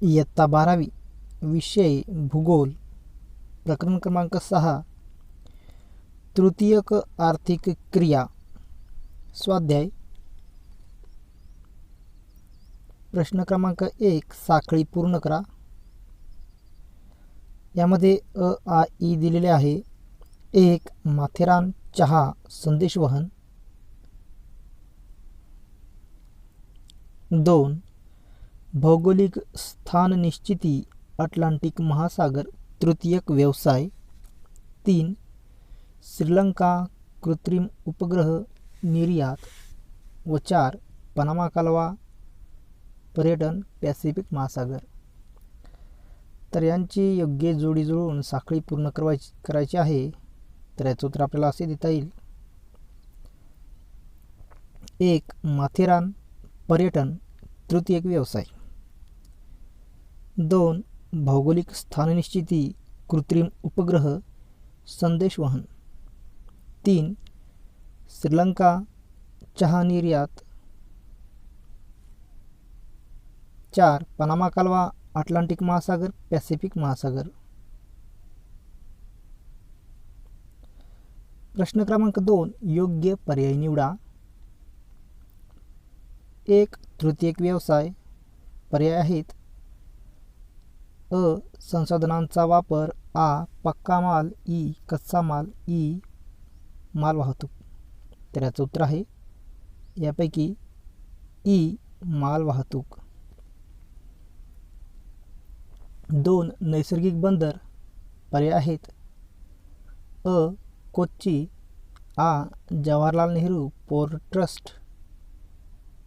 इयत्ता 12वी विषय भूगोल प्रकरण क्रमांक 6 तृतीयक आर्थिक क्रिया स्वाध्याय प्रश्न क्रमांक 1 साखळी पूर्ण करा। यामध्ये अ आ इ दिलेले आहे। 1 माथेरान चहा संदेशवहन, 2 भौगोलिक स्थान निश्चिती अटलांटिक महासागर तृतीयक व्यवसाय, 3 श्रीलंका कृत्रिम उपग्रह निर्यात व 4 पनामा कालवा पर्यटन पॅसिफिक महासागर। तर यांची योग्य जोडी जुळवून साखळी पूर्ण करायची आहे। तर याचं उत्तर आपल्याला असे देता येईल। 1 माथेरान पर्यटन तृतीयक व्यवसाय, 2 भौगोलिक स्थाननिश्चिती कृत्रिम उपग्रह संदेशवहन, 3 श्रीलंका चहा निर्यात, 4 पनामा कालवा अटलांटिक महासागर पॅसिफिक महासागर। प्रश्न क्रमांक 2 योग्य पर्याय निवडा। 1 तृतीयक व्यवसाय पर्याय आहेत अ संसाधनांचा वापर, आ पक्का माल, ई कच्चा माल, ई माल वाहतूक। तर याचं उत्तर आहे यापैकी ई माल वाहतूक। 2 नैसर्गिक बंदर पर्याय आहेत अ कोच्ची, आ जवाहरलाल नेहरू पोर्ट ट्रस्ट,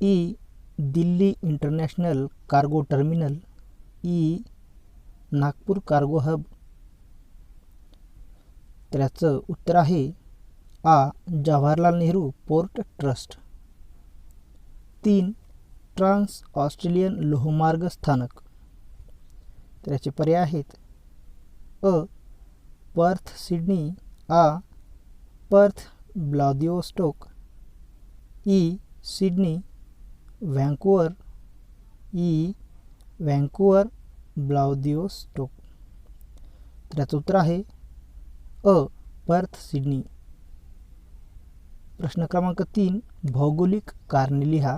ई दिल्ली इंटरनॅशनल कार्गो टर्मिनल, ई नागपूर कार्गो हब। तर याचं उत्तर आहे आ Jawaharlal Nehru port trust. 3 trans Australian लोहमार्ग स्थानक। तर याचे पर्याय आहेत अ पर्थ सिडनी, आ पर्थ व्लादिवोस्टोक, ई सिडनी व्हँकुव्हर, ई व्हँकुव्हर व्लादिवोस्टोक। तर याचं उत्तर आहे अ पर्थ सिडनी। प्रश्न क्रमांक 3 भौगोलिक कारणे लिहा।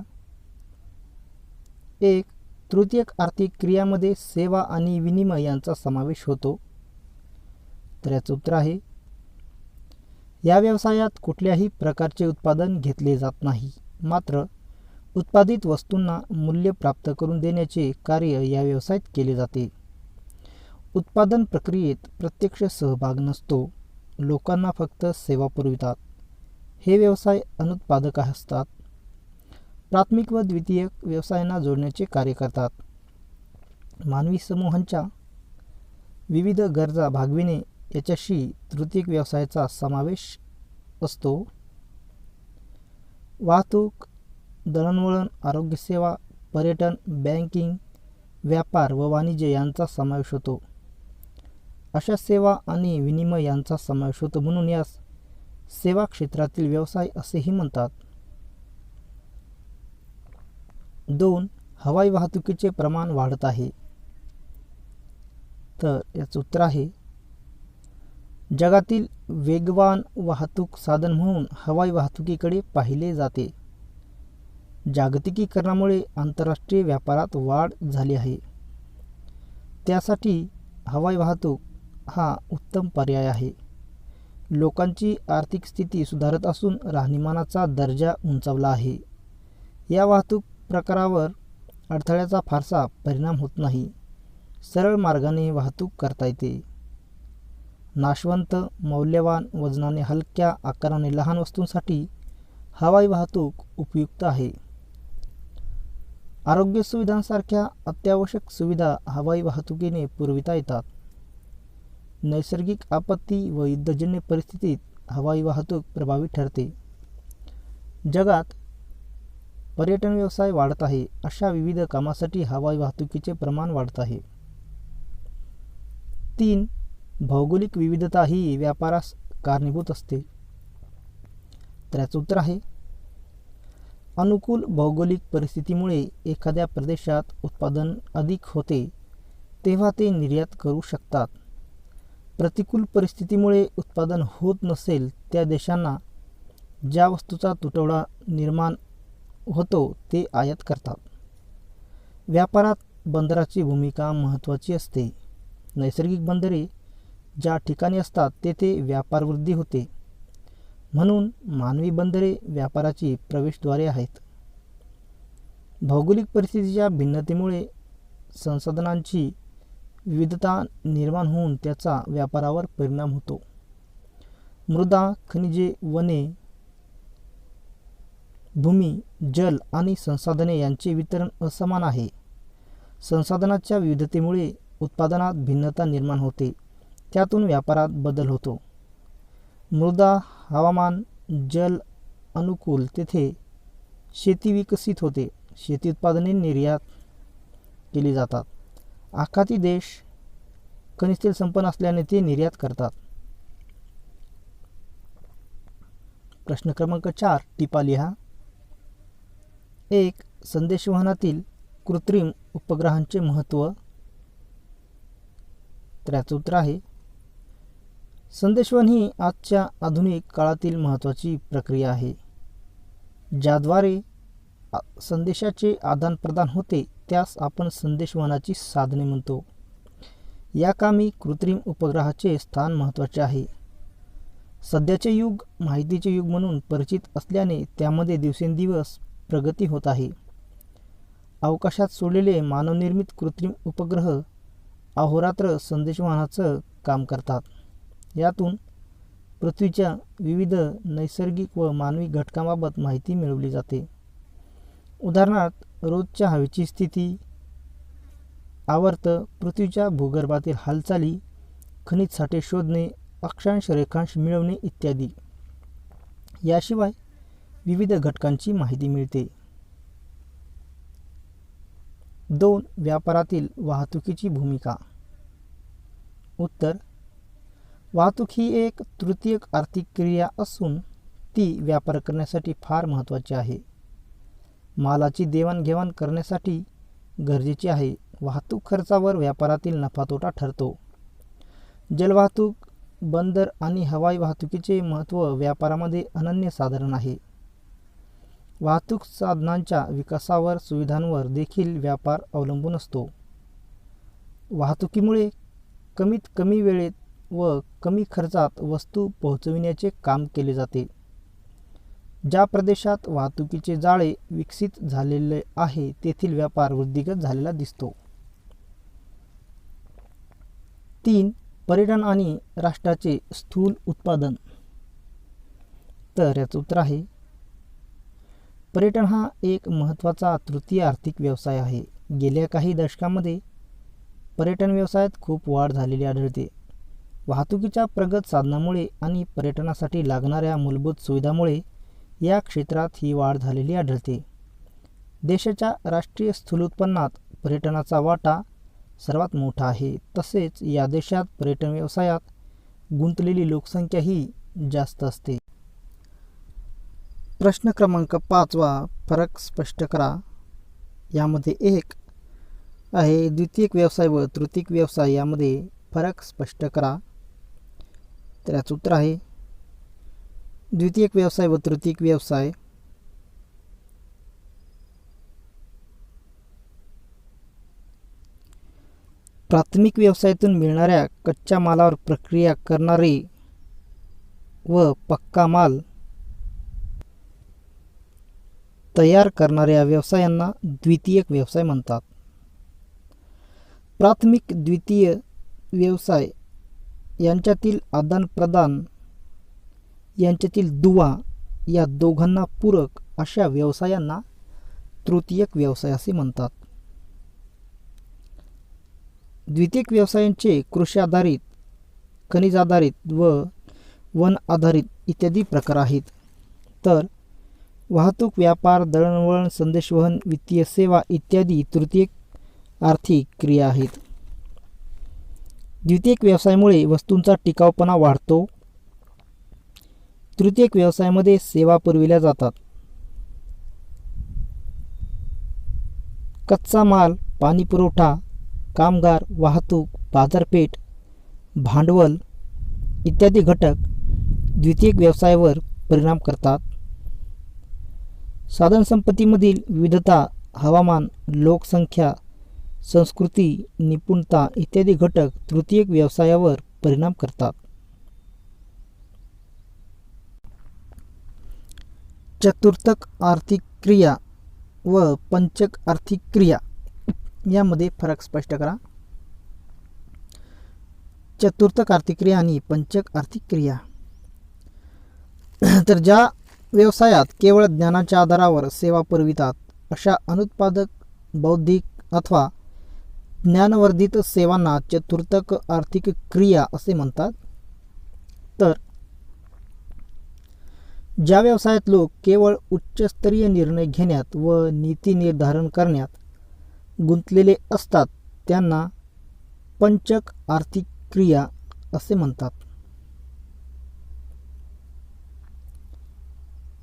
1 तृतीयक आर्थिक क्रियामध्ये सेवा आणि विनिमय यांचा समावेश होतो। तर याचं उत्तर आहे या व्यवसायात कुठल्याही प्रकारचे उत्पादन घेतले जात नाही, मात्र उत्पादित वस्तूंना मूल्य प्राप्त करून देण्याचे कार्य या व्यवसायात केले जाते। उत्पादन प्रक्रियेत प्रत्यक्ष सहभाग नसतो, लोकांना फक्त सेवा पुरवितात। हे व्यवसाय अनुत्पादक असतात, प्राथमिक व द्वितीयक व्यवसायांना जोडण्याचे कार्य करतात। मानवी समूहांच्या विविध गरजा भागविणे याच्याशी तृतीयक व्यवसायाचा समावेश असतो। वाहतूक, दळणवळण, आरोग्यसेवा, पर्यटन, बँकिंग, व्यापार व वाणिज्य यांचा समावेश होतो। अशा सेवा आणि विनिमय यांचा समावेश होतो, म्हणून यास सेवा क्षेत्रातील व्यवसाय असेही म्हणतात। 2 हवाई वाहतुकीचे प्रमाण वाढत आहे। तर याचं उत्तर आहे जगातील वेगवान वाहतूक साधन म्हणून हवाई वाहतुकीकडे पाहिले जाते। जागतिकीकरणामुळे आंतरराष्ट्रीय व्यापारात वाढ झाली आहे, त्यासाठी हवाई वाहतूक हा उत्तम पर्याय आहे। लोकांची आर्थिक स्थिती सुधारत असून राहणीमानाचा दर्जा उंचावला आहे। या वाहतूक प्रकारावर अडथळ्याचा फारसा परिणाम होत नाही, सरळ मार्गाने वाहतूक करता येते। नाशवंत, मौल्यवान, वजनाने हलक्या, आकाराने लहान वस्तूंसाठी हवाई वाहतूक उपयुक्त आहे। आरोग्य सुविधांसारख्या अत्यावश्यक सुविधा हवाई वाहतुकीने पुरविता येतात। नैसर्गिक आपत्ती व युद्धजन्य परिस्थितीत हवाई वाहतूक प्रभावी ठरते। जगात पर्यटन व्यवसाय वाढत आहे, अशा विविध कामासाठी हवाई वाहतुकीचे प्रमाण वाढत आहे। 3 भौगोलिक विविधता ही व्यापारास कारणीभूत असते। तर याचं उत्तर आहे अनुकूल भौगोलिक परिस्थितीमुळे एखाद्या प्रदेशात उत्पादन अधिक होते तेव्हा ते निर्यात करू शकतात. प्रतिकूल परिस्थितीमुळे उत्पादन होत नसेल त्या देशांना ज्या वस्तूचा तुटवडा निर्माण होतो ते आयात करतात. व्यापारात बंदराची भूमिका महत्त्वाची असते. नैसर्गिक बंदरे ज्या ठिकाणी असतात तेथे व्यापारवृद्धी होते. म्हणून मानवी बंदरे व्यापाराची प्रवेशद्वारे आहेत. भौगोलिक परिस्थितीच्या भिन्नतेमुळे संसाधनांची विविधता निर्माण होऊन त्याचा व्यापारावर परिणाम होतो. मृदा, खनिजे, वने, भूमी, जल आणि संसाधने यांचे वितरण असमान आहे. संसाधनांच्या विविधतेमुळे उत्पादनात भिन्नता निर्माण होते. त्यातून व्यापारात बदल होतो. मृदा, हवामान, जल अनुकूल तेथे शेती विकसित होते. शेती उत्पादने निर्यात केली जातात. आखाती देश खनिज तेल संपन्न असल्याने ते निर्यात करतात. प्रश्न क्रमांक 4 टिपा लिहा. 1. संदेशवहनातील कृत्रिम उपग्रहांचे महत्त्व. तर याचं उत्तर आहे, संदेशवहन ही आजच्या आधुनिक काळातील महत्त्वाची प्रक्रिया आहे. ज्याद्वारे संदेशाचे आदानप्रदान होते त्यास आपण संदेशवहनाची साधने म्हणतो. या कामी कृत्रिम उपग्रहाचे स्थान महत्त्वाचे आहे. सध्याचे युग माहितीचे युग म्हणून परिचित असल्याने त्यामध्ये दिवसेंदिवस प्रगती होत आहे. अवकाशात सोडलेले मानवनिर्मित कृत्रिम उपग्रह अहोरात्र संदेशवहनाचं काम करतात. यातून पृथ्वीच्या विविध नैसर्गिक व मानवी घटकांबाबत माहिती मिळवली जाते. उदाहरणार्थ, रोजच्या हवेची स्थिती, आवर्त, पृथ्वीच्या भूगर्भातील हालचाली, खनिज साठे शोधणे, अक्षांश रेखांश मिळवणे इत्यादी. याशिवाय विविध घटकांची माहिती मिळते. 2. व्यापारातील वाहतुकीची भूमिका. उत्तर, वाहतूक ही एक तृतीयक आर्थिक क्रिया असून ती व्यापार करण्यासाठी फार महत्त्वाची आहे. मालाची देवाणघेवाण करण्यासाठी गरजेची आहे. वाहतूक खर्चावर व्यापारातील नफातोटा ठरतो. जलवाहतूक, बंदर आणि हवाई वाहतुकीचे महत्त्व व्यापारामध्ये अनन्यसाधारण आहे. वाहतूक साधनांच्या विकासावर, सुविधांवर देखील व्यापार अवलंबून असतो. वाहतुकीमुळे कमीत कमी वेळेत व कमी खर्चात वस्तू पोहोचविण्याचे काम केले जाते. ज्या प्रदेशात वाहतुकीचे जाळे विकसित झालेले आहे तेथील व्यापार वृद्धिंगत झालेला दिसतो. 3. पर्यटन आणि राष्ट्राचे स्थूल उत्पादन. तर याचं उत्तर आहे, पर्यटन हा एक महत्त्वाचा तृतीय आर्थिक व्यवसाय आहे. गेल्या काही दशकांमध्ये पर्यटन व्यवसायात खूप वाढ झालेली आढळते. वाहतुकीच्या प्रगत साधनामुळे आणि पर्यटनासाठी लागणाऱ्या मूलभूत सुविधांमुळे या क्षेत्रात ही वाढ झालेली आढळते. देशाच्या राष्ट्रीय स्थूल उत्पन्नात पर्यटनाचा वाटा सर्वात मोठा आहे. तसेच या देशात पर्यटन व्यवसायात गुंतलेली लोकसंख्या ही जास्त असते. प्रश्न क्रमांक 5 फरक स्पष्ट करा. यामध्ये 1 आहे, द्वितीयक व्यवसाय व तृतीयक व्यवसाय यामध्ये फरक स्पष्ट करा. तर याचं उत्तर आहे, द्वितीयक व्यवसाय व तृतीयक व्यवसाय प्राथमिक व्यवसायातून मिळणाऱ्या कच्च्या मालावर प्रक्रिया करणारे व पक्का माल तयार करणाऱ्या व्यवसायांना द्वितीयक व्यवसाय म्हणतात. प्राथमिक द्वितीय व्यवसाय यांच्यातील आदानप्रदान यांच्यातील दुवा या दोघांना पूरक अशा व्यवसायांना तृतीयक व्यवसाय असे म्हणतात. द्वितीयक व्यवसायांचे कृषी आधारित, खनिज आधारित व वन आधारित इत्यादी प्रकार आहेत. तर वाहतूक, व्यापार, दळणवळण, संदेशवहन, वित्तीय सेवा इत्यादी तृतीयक आर्थिक क्रिया आहेत. द्वितीयक व्यवसायामुळे वस्तूंचा टिकाऊपणा वाढतो. तृतीयक व्यवसायामध्ये सेवा पुरविल्या जातात. कच्चा माल, पाणी पुरवठा, कामगार, वाहतूक, बाजारपेठ, भांडवल इत्यादी घटक द्वितीयक व्यवसायावर परिणाम करतात. साधनसंपत्तीमधील विविधता, हवामान, लोकसंख्या, संस्कृती, निपुणता इत्यादी घटक तृतीयक व्यवसायावर परिणाम करतात. चतुर्थक आर्थिक क्रिया व पंचक आर्थिक क्रिया यामध्ये फरक स्पष्ट करा. चतुर्थक आर्थिक क्रिया आणि पंचक आर्थिक क्रिया. तर ज्या व्यवसायात केवळ ज्ञानाच्या आधारावर सेवा पुरवितात अशा अनुत्पादक, बौद्धिक अथवा ज्ञानवर्धित सेवांना चतुर्थक आर्थिक क्रिया असे म्हणतात. तर ज्या व्यवसायात लोक केवळ उच्चस्तरीय निर्णय घेण्यात व नीती निर्धारण करण्यात गुंतलेले असतात त्यांना पंचक आर्थिक क्रिया असे म्हणतात.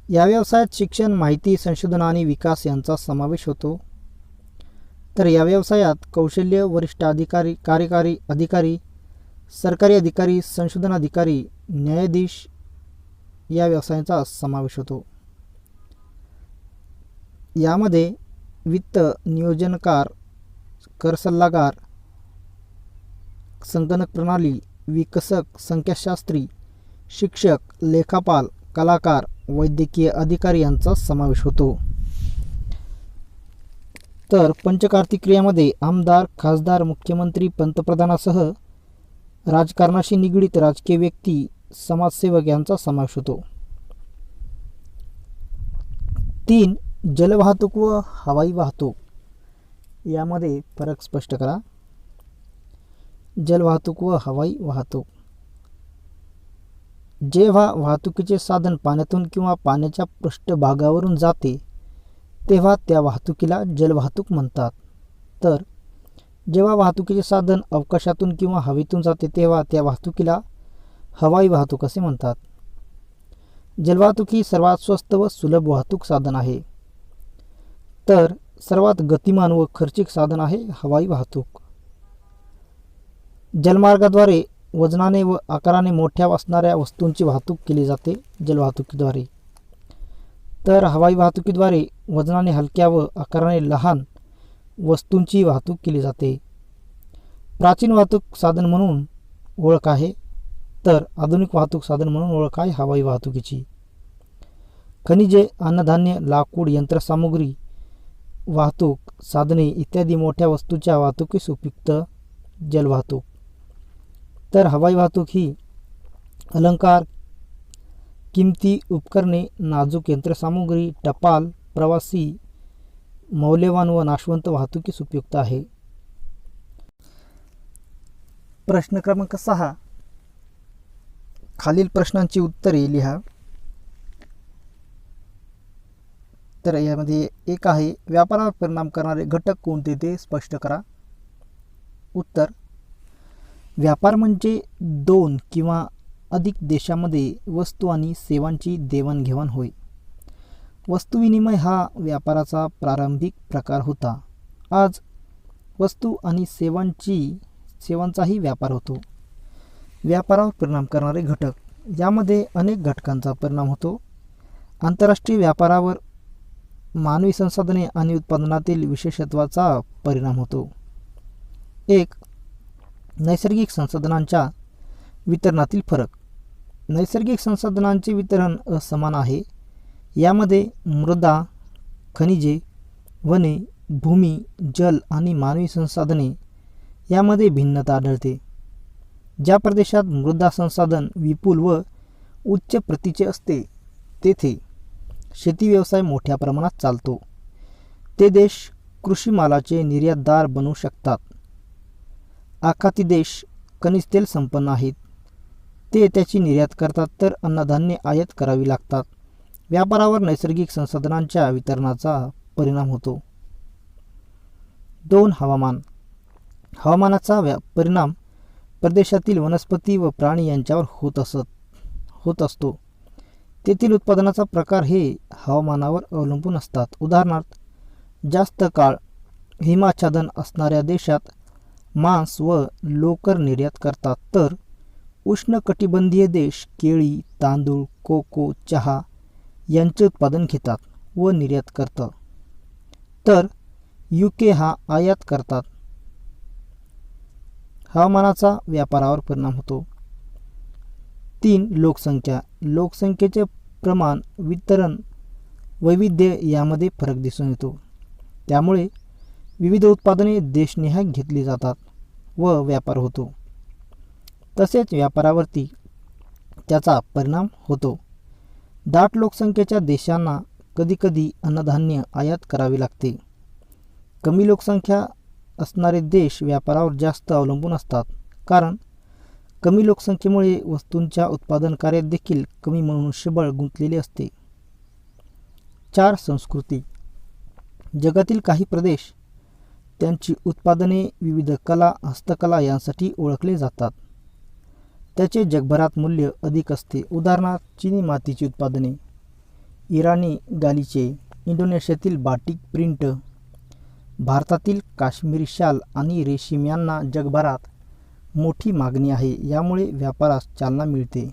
या व्यवसायात शिक्षण, माहिती, संशोधन आणि विकास यांचा समावेश होतो. तर या व्यवसायात कौशल्य, वरिष्ठ अधिकारी, कार्यकारी अधिकारी, सरकारी अधिकारी, संशोधन अधिकारी, न्यायाधीश या व्यवसायाचा समावेश होतो. यामध्ये वित्त, नियोजनकार, कर सल्लागार, संगणक प्रणाली, विकसक, संख्याशास्त्री, शिक्षक, लेखापाल, कलाकार, वैद्यकीय अधिकारी यांचा समावेश होतो. तर पंचक आर्थिक क्रियामध्ये आमदार, खासदार, मुख्यमंत्री, पंतप्रधानासह राजकारणाशी निगडीत राजकीय व्यक्ती, समाजसेवक यांचा समावेश होतो. 3. जलवाहतूक व हवाई वाहतूक यामध्ये फरक स्पष्ट करा. जलवाहतूक व हवाई वाहतूक. जेव्हा वाहतुकीचे साधन पाण्यातून किंवा पाण्याच्या पृष्ठभागावरून जाते तेव्हा त्या वाहतुकीला जलवाहतूक म्हणतात. तर जेव्हा वाहतुकीचे साधन अवकाशातून किंवा हवेतून जाते तेव्हा त्या वाहतुकीला हवाई वाहतूक असे म्हणतात. जलवाहतूक ही सर्वात स्वस्त व सुलभ वाहतूक साधन आहे. तर सर्वात गतिमान व खर्चिक साधन आहे हवाई वाहतूक. जलमार्गाद्वारे वजनाने व आकाराने मोठ्या असणाऱ्या वस्तूंची वाहतूक केली जाते जलवाहतुकीद्वारे. तर हवाई वाहतुकीद्वारे वजनाने हलक्या व आकाराने लहान वस्तूंची वाहतूक केली जाते. प्राचीन वाहतूक साधन म्हणून ओळख आहे. तर आधुनिक वाहतूक साधन म्हणून ओळख आहे हवाई वाहतुकीची. खनिजे, अन्नधान्य, लाकूड, यंत्रसामुग्री वाहतूक साधने इत्यादी मोठ्या वस्तूंच्या वाहतुकीस उपयुक्त जलवाहतूक. तर हवाई वाहतूक ही अलंकार, किमती उपकरणे, नाजूक यंत्रसामुग्री, टपाल, प्रवासी, मौल्यवान व नाशवंत वाहतुकीस उपयुक्त आहे. प्रश्न क्रमांक 6. खालील प्रश्नांची उत्तरे लिहा. तर यामध्ये एक आहे व्यापारावर परिणाम करणारे घटक कोणते ते स्पष्ट करा. उत्तर: व्यापार म्हणजे 2 किंवा अधिक देशांमध्ये वस्तू आणि सेवांची देवाणघेवाण होय. वस्तू विनिमय हा व्यापाराचा प्रारंभिक प्रकार होता. आज वस्तू आणि सेवांचाही व्यापार होतो. व्यापारावर परिणाम करणारे घटक यामध्ये अनेक घटकांचा परिणाम होतो. आंतरराष्ट्रीय व्यापारावर मानवी संसाधने आणि उत्पादनातील विशेषत्वाचा परिणाम होतो. 1. नैसर्गिक संसाधनांच्या वितरणातील फरक. नैसर्गिक संसाधनांचे वितरण असमान आहे. यामध्ये मृदा, खनिजे, वने, भूमी, जल आणि मानवी संसाधने यामध्ये भिन्नता आढळते. ज्या प्रदेशात मृदा संसाधन विपुल व उच्च प्रतीचे असते तेथे शेती व्यवसाय मोठ्या प्रमाणात चालतो. ते देश कृषी मालाचे निर्यातदार बनू शकतात. आखाती देश खनिज तेल संपन्न आहेत. ते त्याची निर्यात करतात तर अन्नधान्य आयात करावी लागतात. व्यापारावर नैसर्गिक संसाधनांच्या वितरणाचा परिणाम होतो. 2. हवामान. हवामानाचा परिणाम प्रदेशातील वनस्पती व प्राणी यांच्यावर होत असतो. तेथील उत्पादनाचा प्रकार हे हवामानावर अवलंबून असतात. उदाहरणार्थ, जास्त काळ हिमाच्छादन असणाऱ्या देशात मांस व लोकर निर्यात करतात, तर उष्णकटिबंधीय देश केळी, तांदूळ, कोको, चहा यांचे उत्पादन घेतात व निर्यात करतात, तर UK हा आयात करतात. हवामानाचा व्यापारावर परिणाम होतो. 3. लोकसंख्या. लोकसंख्येचे प्रमाण, वितरण, वैविध्य यामध्ये फरक दिसून येतो. त्यामुळे विविध उत्पादने देशनिहाय घेतली जातात व व्यापार होतो. तसेच व्यापारावरती त्याचा परिणाम होतो. दाट लोकसंख्येच्या देशांना कधीकधी अन्नधान्य आयात करावे लागते. कमी लोकसंख्या असणारे देश व्यापारावर जास्त अवलंबून असतात, कारण कमी लोकसंख्येमुळे वस्तूंच्या उत्पादन कार्यात देखील कमी मनुष्यबळ गुंतलेले असते. 4. संस्कृती. जगातील काही प्रदेश त्यांची उत्पादने, विविध कला, हस्तकला यांसाठी ओळखले जातात. त्याचे जगभरात मूल्य अधिक असते. उदाहरणार्थ चिनी मातीची उत्पादने, इराणी गालिचे, इंडोनेशियातील बाटिक प्रिंट, भारतातील काश्मीरी शाल आणि रेशीम यांना जगभरात मोठी मागणी आहे. यामुळे व्यापारास चालना मिळते.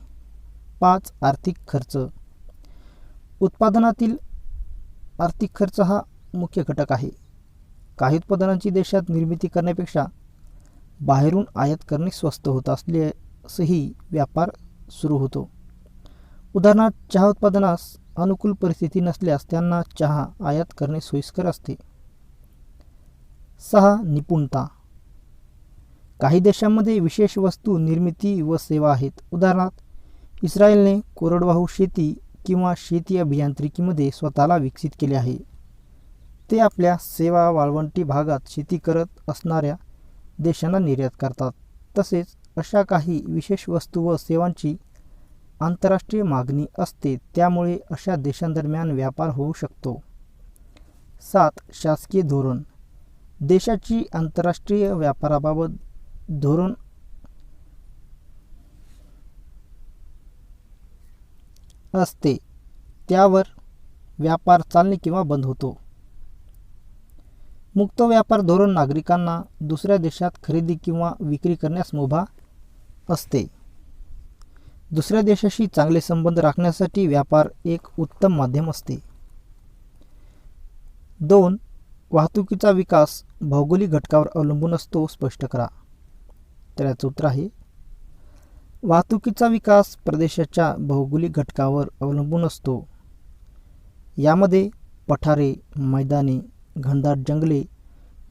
5. आर्थिक खर्च. उत्पादनातील आर्थिक खर्च हा मुख्य घटक आहे. काही उत्पादनांची देशात निर्मिती करण्यापेक्षा बाहेरून आयात करणे स्वस्त होत असल्यासही व्यापार सुरू होतो. उदाहरणार्थ चहा उत्पादनास अनुकूल परिस्थिती नसल्यास त्यांना चहा आयात करणे सोयीस्कर असते. 6. निपुणता. काही देशांमध्ये विशेष वस्तू निर्मिती व सेवा आहेत. उदाहरणार्थ इस्रायलने कोरडवाहू शेती किंवा शेती अभियांत्रिकीमध्ये स्वतःला विकसित केले आहे. ते आपल्या सेवा वाळवंटी भागात शेती करत असणाऱ्या देशांना निर्यात करतात. तसेच अशा काही विशेष वस्तू व सेवांची आंतरराष्ट्रीय मागणी असते, त्यामुळे अशा देशांदरम्यान व्यापार होऊ शकतो. 7. शासकीय धोरण. देशाची आंतरराष्ट्रीय व्यापाराबाबत धोरण असते, त्यावर व्यापार चालणे किंवा बंद होतो. मुक्त व्यापार धोरण नागरिकांना दुसऱ्या देशात खरेदी किंवा विक्री करण्यास मुभा असते. दुसऱ्या देशाशी चांगले संबंध राखण्यासाठी व्यापार एक उत्तम माध्यम असते. 2. वाहतुकीचा विकास भौगोलिक घटकावर अवलंबून असतो, स्पष्ट करा. तर याचं उत्तर आहे वाहतुकीचा विकास प्रदेशाच्या भौगोलिक घटकावर अवलंबून असतो. यामध्ये पठारे, मैदाने, घनदाट जंगले,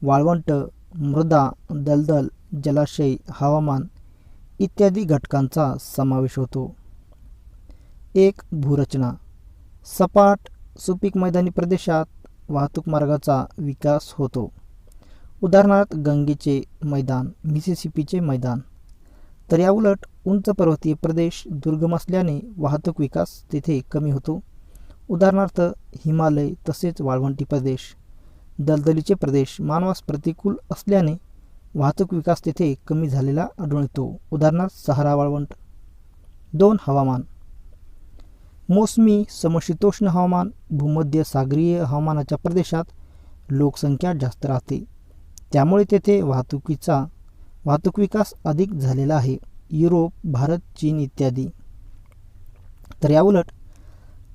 वाळवंट, मृदा, दलदल, जलाशय, हवामान इत्यादी घटकांचा समावेश होतो. 1. भूरचना. सपाट, सुपीक मैदानी प्रदेशात वाहतूक मार्गाचा विकास होतो. उदाहरणार्थ गंगेचे मैदान, मिसिसिपीचे मैदान. तर याउलट उंच पर्वतीय प्रदेश दुर्गम असल्याने वाहतूक विकास तेथे कमी होतो. उदाहरणार्थ हिमालय. तसेच वाळवंटी प्रदेश, दलदलीचे प्रदेश मानवास प्रतिकूल असल्याने वाहतूक विकास तेथे कमी झालेला आढळून येतो. उदाहरणार्थ सहारा वाळवंट. 2. हवामान. मोसमी समशीतोष्ण हवामान. भूमध्य सागरीय हवामानाच्या प्रदेशात लोकसंख्या जास्त राहते, त्यामुळे तेथे वाहतूक विकास अधिक झालेला आहे. युरोप, भारत, चीन इत्यादी. तर याउलट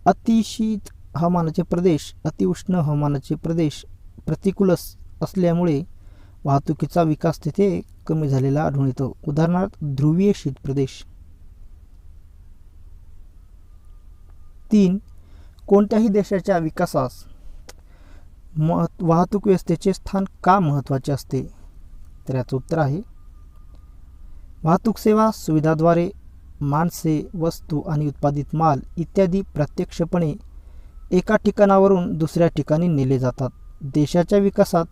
अतिशीत हवामानाचे प्रदेश, अतिउष्ण हवामानाचे प्रदेश प्रतिकूल असल्यामुळे वाहतुकीचा विकास तेथे कमी झालेला आढळून येतो. उदाहरणार्थ ध्रुवीय शीत प्रदेश. 3. कोणत्याही देशाच्या विकासास वाहतूक व्यवस्थेचे स्थान का महत्त्वाचे असते? तर याचं उत्तर आहे वाहतूक सेवा सुविधाद्वारे माणसे, वस्तू आणि उत्पादित माल इत्यादी प्रत्यक्षपणे एका ठिकाणावरून दुसऱ्या ठिकाणी नेले जातात. देशाच्या विकासात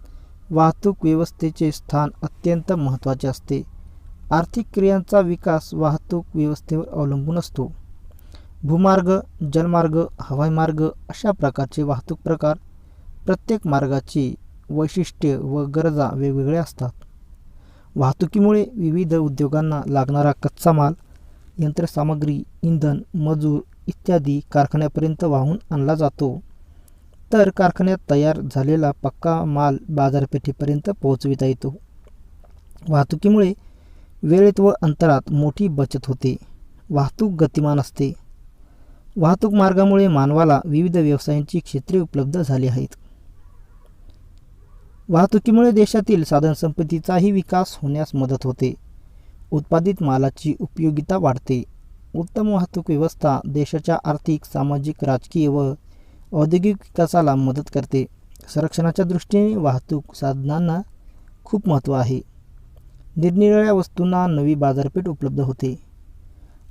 वाहतूक व्यवस्थेचे स्थान अत्यंत महत्त्वाचे असते. आर्थिक क्रियांचा विकास वाहतूक व्यवस्थेवर अवलंबून असतो. भूमार्ग, जलमार्ग, हवाई मार्ग अशा प्रकारचे वाहतूक प्रकार प्रत्येक मार्गाची वैशिष्ट्ये व गरजा वेगवेगळ्या असतात. वाहतुकीमुळे विविध उद्योगांना लागणारा कच्चा माल, यंत्रसामग्री, इंधन, मजूर इत्यादी कारखान्यापर्यंत वाहून आणला जातो, तर कारखान्यात तयार झालेला पक्का माल बाजारपेठेपर्यंत पोहोचविता येतो. वाहतुकीमुळे वेळेत व अंतरात मोठी बचत होते. वाहतूक गतिमान असते. वाहतूक मार्गामुळे मानवाला विविध व्यवसायांची क्षेत्रे उपलब्ध झाली आहेत. वाहतुकीमुळे देशातील साधनसंपत्तीचाही विकास होण्यास मदत होते. उत्पादित मालाची उपयोगिता वाढते. उत्तम वाहतूक व्यवस्था देशाच्या आर्थिक, सामाजिक, राजकीय व औद्योगिक विकासाला मदत करते. संरक्षणाच्या दृष्टीने वाहतूक साधनांना खूप महत्त्व आहे. निरनिराळ्या वस्तूंना नवी बाजारपेठ उपलब्ध होते.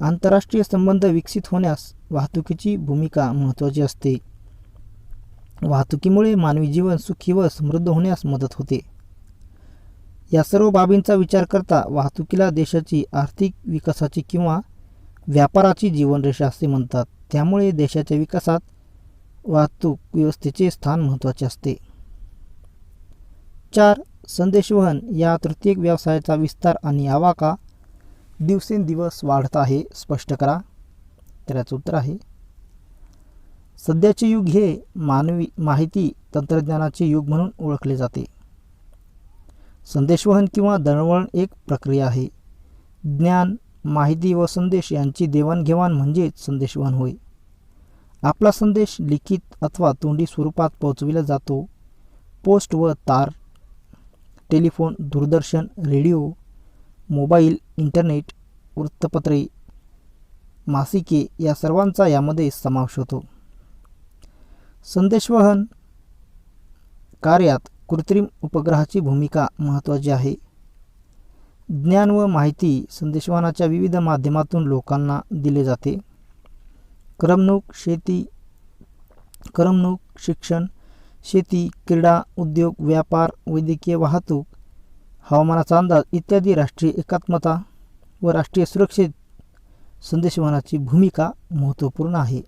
आंतरराष्ट्रीय संबंध विकसित होण्यास वाहतुकीची भूमिका महत्त्वाची असते. वाहतुकीमुळे मानवी जीवन सुखी व समृद्ध होण्यास मदत होते. या सर्व बाबींचा विचार करता वाहतुकीला देशाची आर्थिक विकासाची किंवा व्यापाराची जीवनरेषा असे म्हणतात. त्यामुळे देशाच्या विकासात वाहतूक व्यवस्थेचे स्थान महत्त्वाचे असते. 4. संदेशवहन या तृतीयक व्यवसायाचा विस्तार आणि आवाका दिवसेंदिवस वाढत आहे, स्पष्ट करा. तर याचं उत्तर आहे सध्याचे युग हे माहिती तंत्रज्ञानाचे युग म्हणून ओळखले जाते. संदेशवहन किंवा दळणवळण एक प्रक्रिया आहे. ज्ञान, माहिती व संदेश यांची देवाणघेवाण म्हणजेच संदेशवहन होय. आपला संदेश लिखित अथवा तोंडी स्वरूपात पोहोचविला जातो. पोस्ट व तार, टेलिफोन, दूरदर्शन, रेडिओ, मोबाईल, इंटरनेट, वृत्तपत्रे, मासिके या सर्वांचा यामध्ये समावेश होतो. संदेशवहन कार्यात कृत्रिम उपग्रहाची भूमिका महत्त्वाची आहे. ज्ञान व माहिती संदेशवहनाच्या विविध माध्यमातून लोकांना दिले जाते. करमणूक, शिक्षण, शेती, क्रीडा, उद्योग, व्यापार, वैद्यकीय, वाहतूक, हवामानाचा अंदाज इत्यादी राष्ट्रीय एकात्मता व राष्ट्रीय सुरक्षेत संदेशवहनाची भूमिका महत्त्वपूर्ण आहे.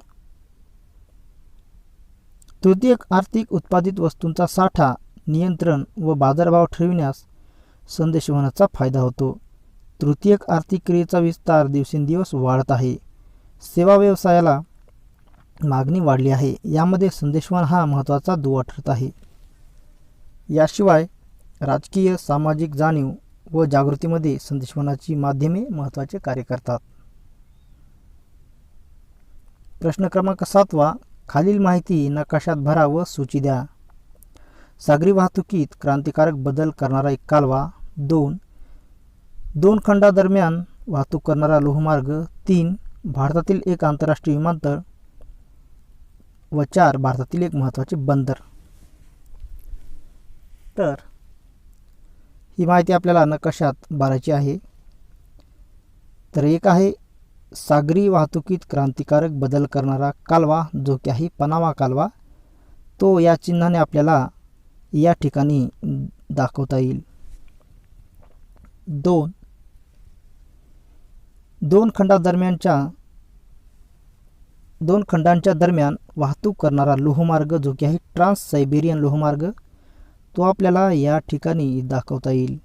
तृतीयक आर्थिक उत्पादित वस्तूंचा साठा, नियंत्रण व बाजारभाव ठरविण्यास संदेशवहनाचा फायदा होतो. तृतीयक आर्थिक क्रियेचा विस्तार दिवसेंदिवस वाढत आहे. सेवा व्यवसायाला मागणी वाढली आहे. यामध्ये संदेशवहन हा महत्त्वाचा दुवा ठरत आहे. याशिवाय राजकीय, सामाजिक जाणीव व जागृतीमध्ये संदेशवहनाची माध्यमे महत्त्वाचे कार्य करतात. प्रश्न क्रमांक 7. खालील माहिती नकाशात भरा व सूची द्या. सागरी वाहतुकीत क्रांतिकारक बदल करणारा एक कालवा. 2 खंडादरम्यान वाहतूक करणारा लोहमार्ग. 3 भारतातील एक आंतरराष्ट्रीय विमानतळ व 4 भारतातील एक महत्त्वाचे बंदर. तर ही माहिती आपल्याला नकाशात भरायची आहे. तर एक आहे सागरी वाहतुकीत क्रांतिकारक बदल करणारा कालवा, जो की आहे पनामा कालवा. तो या चिन्हाने आपल्याला या ठिकाणी दाखवता येईल. 2 खंडांच्या दरम्यान वाहतूक करणारा लोहमार्ग, जो की आहे ट्रान्स सायबेरियन लोहमार्ग, तो आपल्याला या ठिकाणी दाखवता येईल.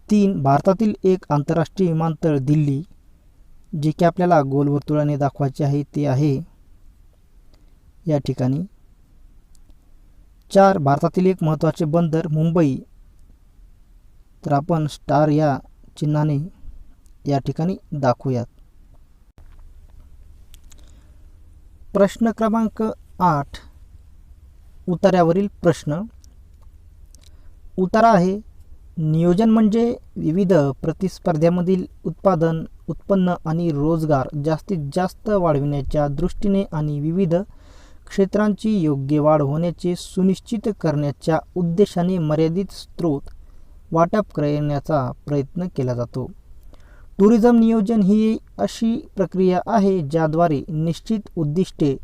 3 भारतातील एक आंतरराष्ट्रीय विमानतळ दिल्ली, जे की आपल्याला गोलवर्तुळाने दाखवायचे आहे, ते आहे या ठिकाणी. 4 भारतातील एक महत्त्वाचे बंदर मुंबई, तर आपण स्टार या चिन्हाने या ठिकाणी दाखवूयात. प्रश्न क्रमांक 8. उतार्यावरील प्रश्न. उतारा आहे नियोजन म्हणजे विविध प्रतिस्पर्ध्यांमधील उत्पादन, उत्पन्न आणि रोजगार जास्तीत जास्त वाढविण्याच्या दृष्टीने आणि विविध क्षेत्रांची योग्य वाढ होण्याचे सुनिश्चित करण्याच्या उद्देशाने मर्यादित स्त्रोत वाटप करण्याचा प्रयत्न केला जातो. टुरिझम नियोजन ही अशी प्रक्रिया आहे ज्याद्वारे निश्चित उद्दिष्टे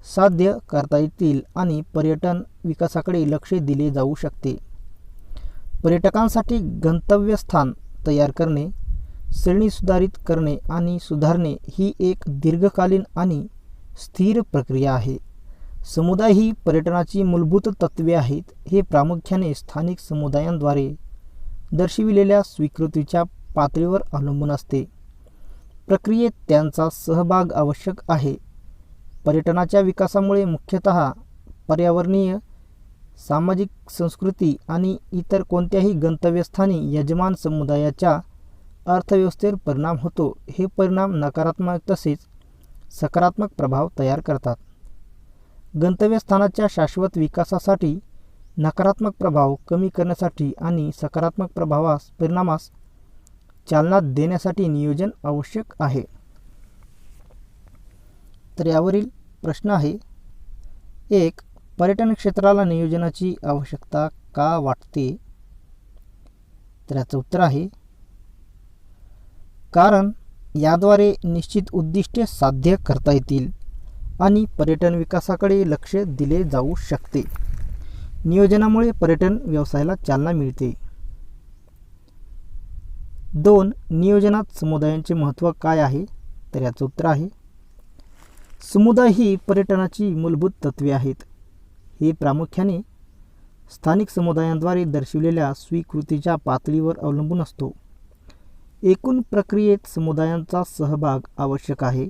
साध्य करता येतील आणि पर्यटन विकासाकडे लक्ष दिले जाऊ शकते. पर्यटकांसाठी गंतव्यस्थान तयार करणे, श्रेणी सुधारित करणे आणि सुधारणे ही एक दीर्घकालीन आणि स्थिर प्रक्रिया आहे. समुदाय ही पर्यटनाची मूलभूत तत्त्वे आहेत. हे प्रामुख्याने स्थानिक समुदायांद्वारे दर्शविलेल्या स्वीकृतीच्या पातळीवर अवलंबून असते. प्रक्रियेत त्यांचा सहभाग आवश्यक आहे. पर्यटनाच्या विकासामुळे मुख्यतः पर्यावरणीय सामाजिक संस्कृती आणि इतर कोणत्याही गंतव्यस्थानी यजमान समुदायाच्या अर्थव्यवस्थेवर परिणाम होतो. हे परिणाम नकारात्मक तसेच सकारात्मक प्रभाव तयार करतात. गंतव्यस्थानाच्या शाश्वत विकासासाठी नकारात्मक प्रभाव कमी करण्यासाठी आणि सकारात्मक परिणामास चालना देण्यासाठी नियोजन आवश्यक आहे. तर यावरील प्रश्न आहे 1. पर्यटन क्षेत्राला नियोजनाची आवश्यकता का वाटते? तर याचं उत्तर आहे कारण याद्वारे निश्चित उद्दिष्टे साध्य करता येतील आणि पर्यटन विकासाकडे लक्ष दिले जाऊ शकते. नियोजनामुळे पर्यटन व्यवसायाला चालना मिळते. 2. नियोजनात समुदायांचे महत्त्व काय आहे? तर याचं उत्तर आहे समुदाय ही पर्यटनाची मूलभूत तत्त्वे आहेत. हे प्रामुख्याने स्थानिक समुदायांद्वारे दर्शविलेल्या स्वीकृतीच्या पातळीवर अवलंबून असतो. एकूण प्रक्रियेत समुदायांचा सहभाग आवश्यक आहे.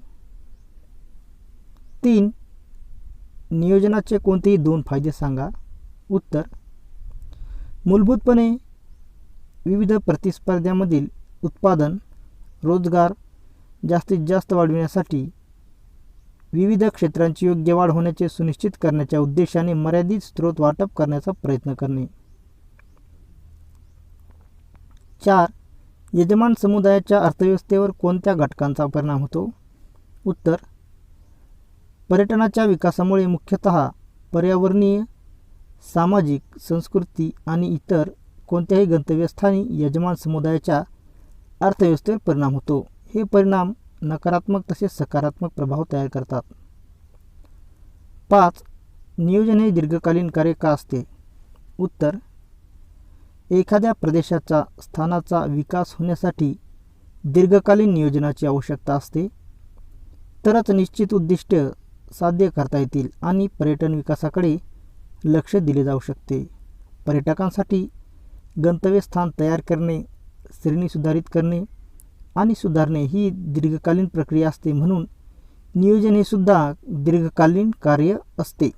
3. नियोजनाचे कोणतेही 2 फायदे सांगा. उत्तर मूलभूतपणे विविध प्रतिस्पर्ध्यांमधील उत्पादन रोजगार जास्तीत जास्त वाढविण्यासाठी विविध क्षेत्रांची योग्य वाढ होण्याचे सुनिश्चित करण्याच्या उद्देशाने मर्यादित स्रोत वाटप करण्याचा प्रयत्न करणे. 4. यजमान समुदायाच्या अर्थव्यवस्थेवर कोणत्या घटकांचा परिणाम होतो? उत्तर पर्यटनाच्या विकासामुळे मुख्यतः पर्यावरणीय, सामाजिक, संस्कृती आणि इतर कोणत्याही गंतव्यस्थानी यजमान समुदायाच्या अर्थव्यवस्थेवर परिणाम होतो. हे परिणाम नकारात्मक तसेच सकारात्मक प्रभाव तयार करतात. 5. नियोजन हे दीर्घकालीन कार्य का असते? उत्तर एखाद्या प्रदेशाचा स्थानाचा विकास होण्यासाठी दीर्घकालीन नियोजनाची आवश्यकता असते. तरच निश्चित उद्दिष्ट साध्य करता येतील आणि पर्यटन विकासाकडे लक्ष दिले जाऊ शकते. पर्यटकांसाठी गंतव्यस्थान तयार करणे, श्रेणी सुधारित करणे आणि सुधारणे ही दीर्घकालीन प्रक्रिया असते. म्हणून नियोजन हे सुद्धा दीर्घकालीन कार्य असते.